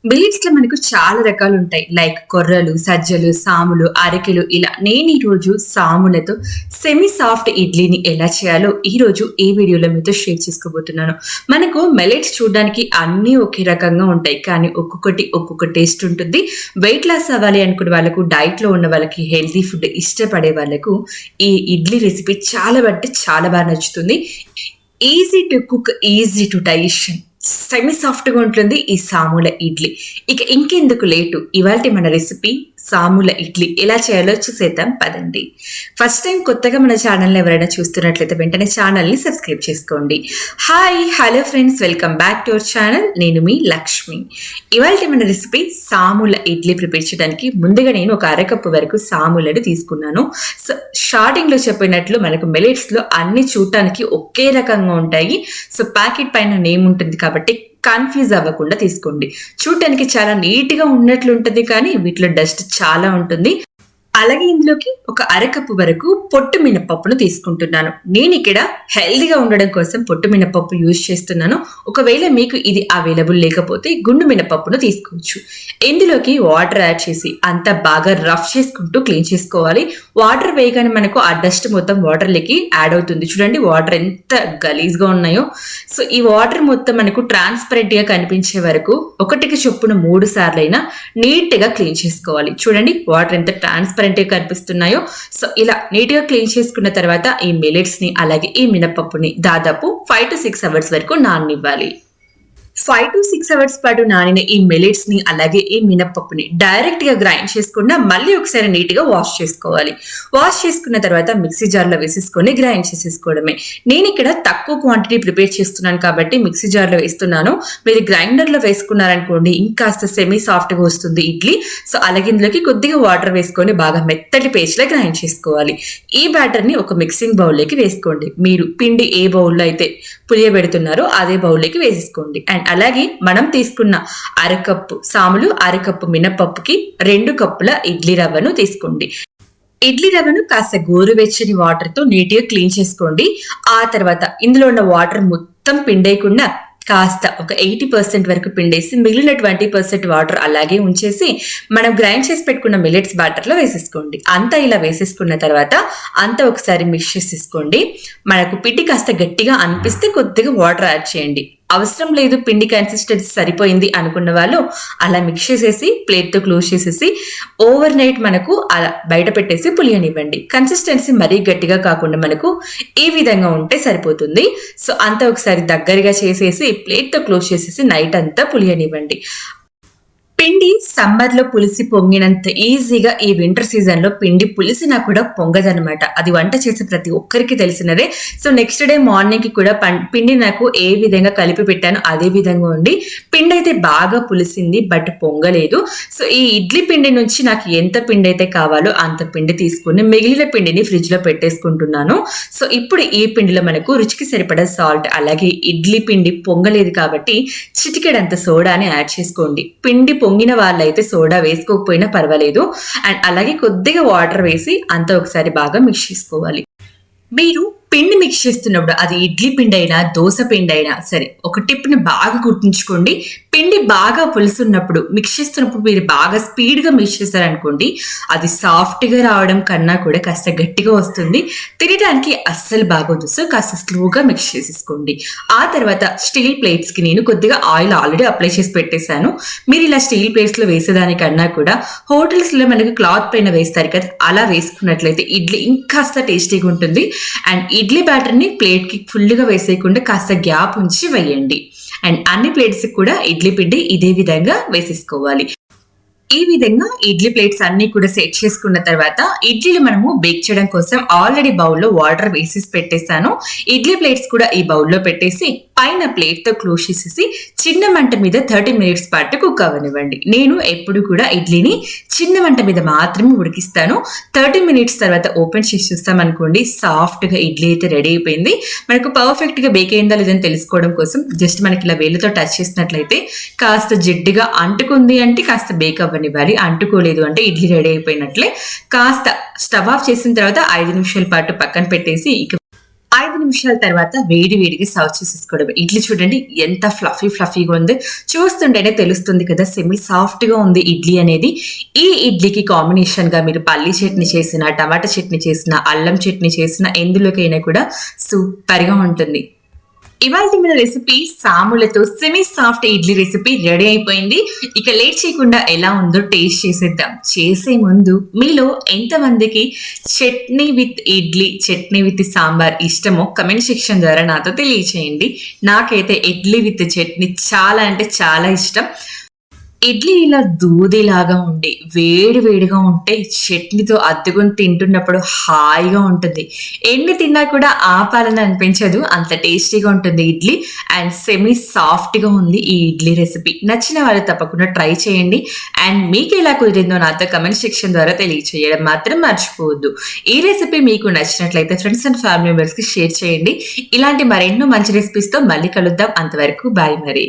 Millets లో మనకు చాలా రకాలు ఉంటాయి. లైక్ కొర్రలు, సజ్జలు, సాములు, అరికెలు ఇలా. నేను ఈ రోజు సాములతో సెమీ సాఫ్ట్ ఇడ్లీని ఎలా చేయాలో ఈ రోజు ఈ వీడియోలో మీతో షేర్ చేసుకోబోతున్నాను. మనకు మిల్లెట్స్ చూడడానికి అన్నీ ఒకే రకంగా ఉంటాయి, కానీ ఒక్కొక్కటి ఒక్కొక్క టేస్ట్ ఉంటుంది. వెయిట్ లాస్ అవ్వాలి అనుకునే వాళ్ళకు, డైట్ లో ఉన్న వాళ్ళకి, హెల్తీ ఫుడ్ ఇష్టపడే వాళ్ళకు ఈ ఇడ్లీ రెసిపీ చాలా బాగా నచ్చుతుంది. Easy to cook, easy to digestion, semi సాఫ్ట్గా ఉంటుంది ఈ సాముల ఇడ్లీ. ఇక ఇంకెందుకు లేటు, ఇవాల్టి మన రెసిపీ సాముల ఇడ్లీ ఎలా చేయాలో చూసేద్దాం పదండి. ఫస్ట్ టైం కొత్తగా మన ఛానల్ని ఎవరైనా చూస్తున్నట్లయితే వెంటనే ఛానల్ని సబ్స్క్రైబ్ చేసుకోండి. Hi hello friends, welcome back to our channel. నేను మీ లక్ష్మి. ఇవాల్టి మన రెసిపీ సాముల ఇడ్లీ ప్రిపేర్ చేయడానికి ముందుగా నేను ఒక అరకప్పు వరకు సాములను తీసుకున్నాను. సో స్టార్టింగ్ లో చెప్పినట్లు మనకు మిల్లెట్స్ లో అన్ని చూడటానికి ఒకే రకంగా ఉంటాయి. సో ప్యాకెట్ పైన నేమ్ ఉంటుంది కాబట్టి కన్ఫ్యూజ్ అవ్వకుండా తీసుకోండి. చూడటానికి చాలా నీట్ గా ఉన్నట్లు ఉంటుంది, కానీ వీటిలో డస్ట్ చాలా ఉంటుంది. అలాగే ఇందులోకి ఒక అరకప్పు వరకు పొట్టు మినపప్పును తీసుకుంటున్నాను. నేను ఇక్కడ హెల్దీగా ఉండడం కోసం పొట్టు మినపప్పు యూజ్ చేస్తున్నాను. ఒకవేళ మీకు ఇది అవైలబుల్ లేకపోతే గుండు మినపప్పును తీసుకోవచ్చు. ఇందులోకి వాటర్ యాడ్ చేసి అంతా బాగా రఫ్ చేసుకుంటూ క్లీన్ చేసుకోవాలి. వాటర్ వేయగానే మనకు ఆ డస్ట్ మొత్తం వాటర్లోకి యాడ్ అవుతుంది. చూడండి వాటర్ ఎంత గలీజ్గా ఉన్నాయో. సో ఈ వాటర్ మొత్తం మనకు ట్రాన్స్పరెంట్ గా కనిపించే వరకు ఒకటికి చొప్పున 3 సార్లైనా నీట్ గా క్లీన్ చేసుకోవాలి. చూడండి వాటర్ ఎంత ట్రాన్స్పరెంట్ కనిపిస్తున్నాయో. సో ఇలా నీట్ గా క్లీన్ చేసుకున్న తర్వాత ఈ మిల్లెట్స్ ని అలాగే ఈ మినపప్పుని దాదాపు 5 to 6 అవర్స్ వరకు నాననివ్వాలి. 5 to 6 అవర్స్ పాటు నానిన ఈ మిల్లెట్స్ ని అలాగే ఈ మినపప్పుని డైరెక్ట్ గా గ్రైండ్ చేసుకున్నా మళ్ళీ ఒకసారి నీట్ గా వాష్ చేసుకోవాలి. వాష్ చేసుకున్న తర్వాత మిక్సీ జార్ లో వేసేసుకొని గ్రైండ్ చేసేసుకోవడమే. నేను ఇక్కడ తక్కువ క్వాంటిటీ ప్రిపేర్ చేస్తున్నాను కాబట్టి మిక్సీ జార్ లో వేస్తున్నాను. మీరు గ్రైండర్ లో వేసుకున్నారనుకోండి ఇంకాస్త సెమీ సాఫ్ట్ గా వస్తుంది ఇడ్లీ. సో అలాగే ఇందులోకి కొద్దిగా వాటర్ వేసుకొని బాగా మెత్తటి పేస్ట్ లా గ్రైండ్ చేసుకోవాలి. ఈ బ్యాటర్ ని ఒక మిక్సింగ్ బౌల్ లోకి వేసుకోండి. మీరు పిండి ఏ బౌల్లో అయితే పులియబెడుతున్నారో అదే బౌల్లోకి వేసేసుకోండి. అండ్ అలాగే మనం తీసుకున్న అరకప్పు సాములు, అరకప్పు మినపప్పుకి 2 కప్పుల ఇడ్లీ రవ్వను తీసుకోండి. ఇడ్లీ రవ్వను కాస్త గోరువెచ్చని వాటర్ తో నీట్గా క్లీన్ చేసుకోండి. ఆ తర్వాత ఇందులో ఉన్న వాటర్ మొత్తం పిండేయకుండా కాస్త ఒక 80% వరకు పిండేసి మిగిలిన 20% వాటర్ అలాగే ఉంచేసి మనం గ్రైండ్ చేసి పెట్టుకున్న మిల్లెట్స్ బ్యాటర్లో వేసేసుకోండి. అంతా ఇలా వేసేసుకున్న తర్వాత అంతా ఒకసారి మిక్స్ చేసేసుకోండి. మనకు పిండి కాస్త గట్టిగా అనిపిస్తే కొద్దిగా వాటర్ యాడ్ చేయండి. అవసరం లేదు, పిండి కన్సిస్టెన్సీ సరిపోయింది అనుకున్న వాళ్ళు అలా మిక్స్ చేసేసి ప్లేట్తో క్లోజ్ చేసేసి ఓవర్ నైట్ మనకు అలా బయట పెట్టేసి పులియనివ్వండి. కన్సిస్టెన్సీ మరీ గట్టిగా కాకుండా మనకు ఈ విధంగా ఉంటే సరిపోతుంది. సో అంతా ఒకసారి దగ్గరగా చేసేసి ప్లేట్తో క్లోజ్ చేసేసి నైట్ అంతా పులియనివ్వండి. పిండి సమ్మర్ లో పులిసి పొంగినంత ఈజీగా ఈ వింటర్ సీజన్ లో పిండి పులిసినా కూడా పొంగదనమాట. అది వంట చేసే ప్రతి ఒక్కరికి తెలిసినదే. సో నెక్స్ట్ డే మార్నింగ్ కి కూడా పిండి నాకు ఏ విధంగా కలిపి పెట్టాను అదే విధంగా ఉంది. పిండి అయితే బాగా పులిసింది, బట్ పొంగలేదు. సో ఈ ఇడ్లీ పిండి నుంచి నాకు ఎంత పిండి అయితే కావాలో అంత పిండి తీసుకుని మిగిలిన పిండిని ఫ్రిడ్జ్ లో పెట్టేసుకుంటున్నాను. సో ఇప్పుడు ఈ పిండిలో మనకు రుచికి సరిపడా సాల్ట్, అలాగే ఇడ్లీ పిండి పొంగలేదు కాబట్టి చిటికెడంత సోడాని యాడ్ చేసుకోండి. పిండి పొంగిన వాళ్ళైతే సోడా వేసుకోకపోయినా పర్వాలేదు. అండ్ అలాగే కొద్దిగా వాటర్ వేసి అంతా ఒకసారి బాగా మిక్స్ చేసుకోవాలి. మీరు పిండి మిక్స్ చేస్తున్నప్పుడు అది ఇడ్లీ పిండి అయినా దోశ పిండి అయినా సరే ఒక టిప్ని బాగా గుర్తుంచుకోండి. పిండి బాగా పులుసున్నప్పుడు మిక్స్ చేస్తున్నప్పుడు మీరు బాగా స్పీడ్గా మిక్స్ చేశారనుకోండి అది సాఫ్ట్గా రావడం కన్నా కూడా కాస్త గట్టిగా వస్తుంది, తినడానికి అస్సలు బాగోదు. సో కాస్త స్లోగా మిక్స్ చేసేసుకోండి. ఆ తర్వాత స్టీల్ ప్లేట్స్కి నేను కొద్దిగా ఆయిల్ ఆల్రెడీ అప్లై చేసి పెట్టేశాను. మీరు ఇలా స్టీల్ ప్లేట్స్లో వేసేదానికన్నా కూడా హోటల్స్లో మనకి క్లాత్ పైన వేస్తారు కదా, అలా వేసుకున్నట్లయితే ఇడ్లీ ఇంకాస్త టేస్టీగా ఉంటుంది. అండ్ ఇడ్లీ బ్యాటర్ని ప్లేట్కి ఫుల్గా వేసేయకుండా కాస్త గ్యాప్ ఉంచి వేయండి. అండ్ అన్ని ప్లేట్స్కి కూడా ఇడ్లీ పిండి ఇదే విధంగా వేసేసుకోవాలి. ఈ విధంగా ఇడ్లీ ప్లేట్స్ అన్ని కూడా సెట్ చేసుకున్న తర్వాత ఇడ్లీలు మనము బేక్ చేయడం కోసం ఆల్రెడీ బౌల్లో వాటర్ వేసేసి పెట్టేశాను. ఇడ్లీ ప్లేట్స్ కూడా ఈ బౌల్లో పెట్టేసి పైన ప్లేట్తో క్లోజ్ చేసేసి చిన్న మంట మీద 30 minutes పాటు కుక్ అవ్వనివ్వండి. నేను ఎప్పుడు కూడా ఇడ్లీని చిన్న మంట మీద మాత్రమే ఉడికిస్తాను. 30 minutes తర్వాత ఓపెన్ చేసి చూస్తామనుకోండి సాఫ్ట్గా ఇడ్లీ అయితే రెడీ అయిపోయింది. మనకు పర్ఫెక్ట్గా బేక్ అయిందా లేదని తెలుసుకోవడం కోసం జస్ట్ మనకి ఇలా వేలుతో టచ్ చేసినట్లయితే కాస్త జిడ్డుగా అంటుకుంది అంటే కాస్త బేక్ అవ్వనివ్వాలి, అంటుకోలేదు అంటే ఇడ్లీ రెడీ అయిపోయినట్లే. కాస్త స్టవ్ ఆఫ్ చేసిన తర్వాత 5 నిమిషాల పాటు పక్కన పెట్టేసి ఇక 5 నిమిషాల తర్వాత వేడి వేడిగా సర్వ్ చేసేసుకోవడం. ఇడ్లీ చూడండి ఎంత ఫ్లఫీగా ఉంది. చూస్తుంటేనే తెలుస్తుంది కదా సెమీ సాఫ్ట్ గా ఉంది ఇడ్లీ అనేది. ఈ ఇడ్లీకి కాంబినేషన్ గా మీరు పల్లీ చట్నీ చేసిన, టమాటా చట్నీ చేసిన, అల్లం చట్నీ చేసిన ఎందులోకైనా కూడా సూపర్ గా ఉంటుంది. ఇవాళ మన రెసిపీ సాములతో semi soft idli recipe ready అయిపోయింది. ఇక లేట్ చేయకుండా ఎలా ఉందో టేస్ట్ చేసేద్దాం. చేసే ముందు మీలో ఎంతమందికి చట్నీ విత్ ఇడ్లీ, చట్నీ విత్ సాంబార్ ఇష్టమో కమెంట్ సెక్షన్ ద్వారా నాతో తెలియచేయండి. నాకైతే ఇడ్లీ విత్ చట్నీ చాలా అంటే చాలా ఇష్టం. ఇడ్లీ ఇలా దూదిలాగా ఉండి వేడి వేడిగా ఉంటే చట్నీతో అద్దుకొని తింటున్నప్పుడు హాయిగా ఉంటుంది. ఎన్ని తిన్నా కూడా ఆపాలని అనిపించదు, అంత టేస్టీగా ఉంటుంది ఇడ్లీ. అండ్ సెమీ సాఫ్ట్గా ఉంది ఈ ఇడ్లీ రెసిపీ. నచ్చిన వాళ్ళు తప్పకుండా ట్రై చేయండి. అండ్ మీకు ఎలా కుదిరిందో నాతో కమెంట్ సెక్షన్ ద్వారా తెలియచేయడం మాత్రం మర్చిపోవద్దు. ఈ రెసిపీ మీకు నచ్చినట్లయితే ఫ్రెండ్స్ అండ్ ఫ్యామిలీ మెంబర్స్కి షేర్ చేయండి. ఇలాంటి మరెన్నో మంచి రెసిపీస్తో మళ్ళీ కలుద్దాం. అంతవరకు బాయ్ మరి.